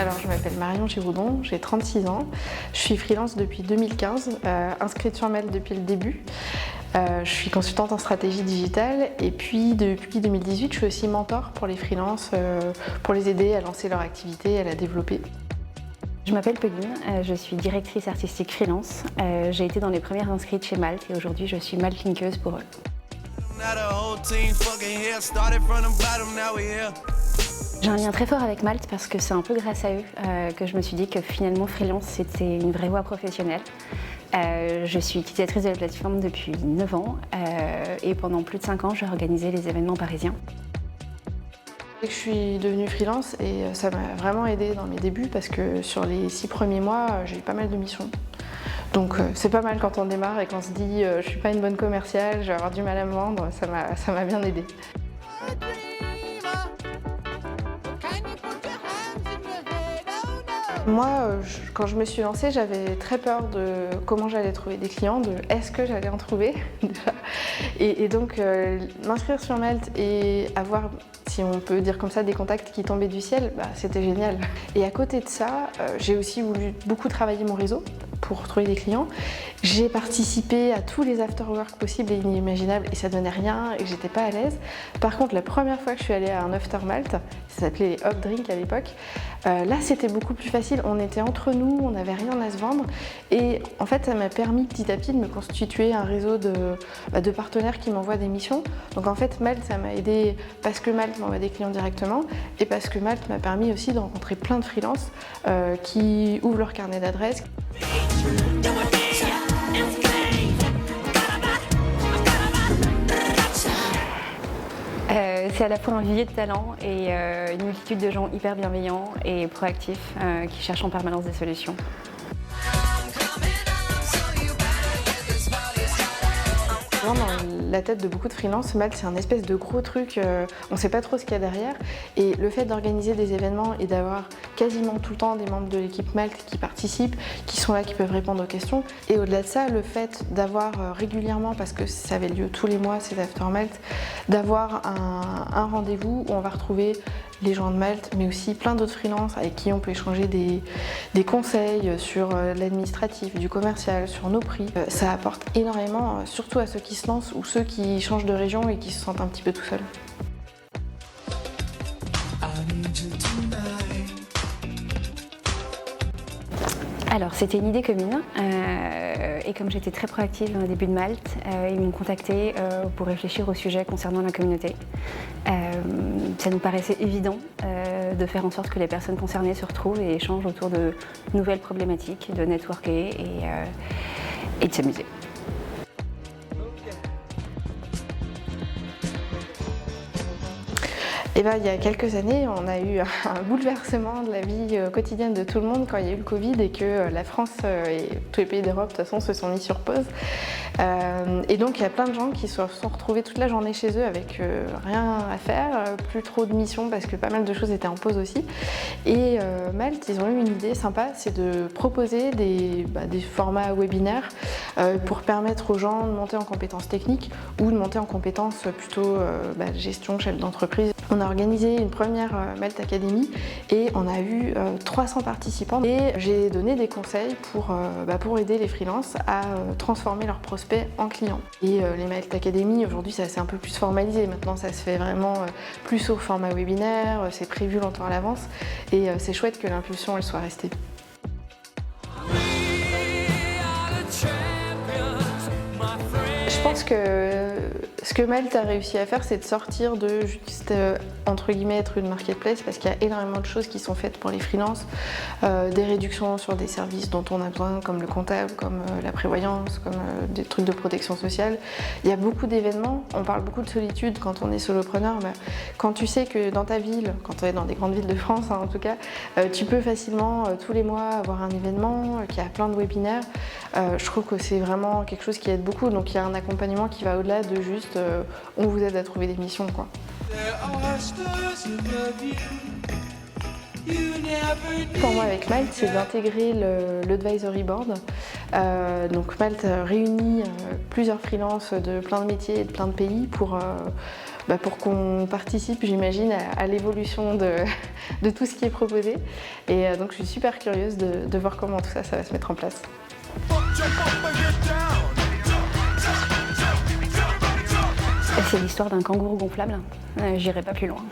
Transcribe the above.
Alors, je m'appelle Marion Giroudon, j'ai 36 ans. Je suis freelance depuis 2015, inscrite sur Malte depuis le début. Je suis consultante en stratégie digitale et puis depuis 2018, je suis aussi mentor pour les freelances, pour les aider à lancer leur activité et à la développer. Je m'appelle Pauline, je suis directrice artistique freelance. J'ai été dans les premières inscrites chez Malte et aujourd'hui je suis Malte linkeuse pour eux. J'ai un lien très fort avec Malte parce que c'est un peu grâce à eux que je me suis dit que finalement freelance c'était une vraie voie professionnelle. Je suis utilisatrice de la plateforme depuis 9 ans et pendant plus de 5 ans j'ai organisé les événements parisiens. Je suis devenue freelance et ça m'a vraiment aidée dans mes débuts parce que sur les 6 premiers mois j'ai eu pas mal de missions. Donc c'est pas mal quand on démarre et qu'on se dit je suis pas une bonne commerciale, je vais avoir du mal à me vendre, ça m'a bien aidée. Moi, quand je me suis lancée, j'avais très peur de comment j'allais trouver des clients, de est-ce que j'allais en trouver déjà. Et donc m'inscrire sur Malte et avoir, si on peut dire comme ça, des contacts qui tombaient du ciel, c'était génial. Et à côté de ça, j'ai aussi voulu beaucoup travailler mon réseau pour trouver des clients. J'ai participé à tous les after-work possibles et inimaginables et ça donnait rien et j'étais pas à l'aise. Par contre, la première fois que je suis allée à un after Malte, ça s'appelait les Hop Drink à l'époque, là c'était beaucoup plus facile, on était entre nous, on n'avait rien à se vendre et en fait ça m'a permis petit à petit de me constituer un réseau de partenaires qui m'envoient des missions. Donc en fait Malte ça m'a aidé parce que Malte m'envoie des clients directement et parce que Malte m'a permis aussi de rencontrer plein de freelances qui ouvrent leur carnet d'adresses. C'est à la fois un vivier de talent et une multitude de gens hyper bienveillants et proactifs qui cherchent en permanence des solutions. Dans la tête de beaucoup de freelance, Malte c'est un espèce de gros truc, on ne sait pas trop ce qu'il y a derrière et le fait d'organiser des événements et d'avoir quasiment tout le temps des membres de l'équipe Malte qui participent, qui sont là, qui peuvent répondre aux questions et au-delà de ça, le fait d'avoir régulièrement, parce que ça avait lieu tous les mois ces After Malte, d'avoir un rendez-vous où on va retrouver les gens de Malte, mais aussi plein d'autres freelances avec qui on peut échanger des conseils sur l'administratif, du commercial, sur nos prix. Ça apporte énormément, surtout à ceux qui se lancent ou ceux qui changent de région et qui se sentent un petit peu tout seuls. Alors c'était une idée commune et comme j'étais très proactive au début de Malte, ils m'ont contactée pour réfléchir au sujet concernant la communauté. Ça nous paraissait évident de faire en sorte que les personnes concernées se retrouvent et échangent autour de nouvelles problématiques, de networker et de s'amuser. Et il y a quelques années, on a eu un bouleversement de la vie quotidienne de tout le monde quand il y a eu le Covid et que la France et tous les pays d'Europe de toute façon se sont mis sur pause. Et donc il y a plein de gens qui se sont retrouvés toute la journée chez eux avec rien à faire, plus trop de missions parce que pas mal de choses étaient en pause aussi. Et Malte, ils ont eu une idée sympa, c'est de proposer des formats webinaires pour permettre aux gens de monter en compétences techniques ou de monter en compétences plutôt gestion, chef d'entreprise. On a organisé une première Malte Academy et on a eu 300 participants et j'ai donné des conseils pour aider les freelances à transformer leurs prospects en clients. Et les Malte Academy aujourd'hui ça c'est un peu plus formalisé, maintenant ça se fait vraiment plus au format webinaire, c'est prévu longtemps à l'avance et c'est chouette que l'impulsion elle soit restée. Je pense que ce que Malte a réussi à faire, c'est de sortir de juste, entre guillemets, être une marketplace, parce qu'il y a énormément de choses qui sont faites pour les freelances, des réductions sur des services dont on a besoin, comme le comptable, comme la prévoyance, comme des trucs de protection sociale. Il y a beaucoup d'événements, on parle beaucoup de solitude quand on est solopreneur, mais quand tu sais que dans ta ville, quand on est dans des grandes villes de France en tout cas, tu peux facilement tous les mois avoir un événement, qu'il y a plein de webinaires, je trouve que c'est vraiment quelque chose qui aide beaucoup, donc il y a un accompagnement qui va au-delà de juste on vous aide à trouver des missions, quoi. Pour moi, avec Malte, c'est d'intégrer l'advisory board. Donc Malte réunit plusieurs freelances de plein de métiers et de plein de pays pour qu'on participe, j'imagine, à l'évolution de tout ce qui est proposé. Et donc je suis super curieuse de voir comment tout ça va se mettre en place. C'est l'histoire d'un kangourou gonflable. J'irai pas plus loin.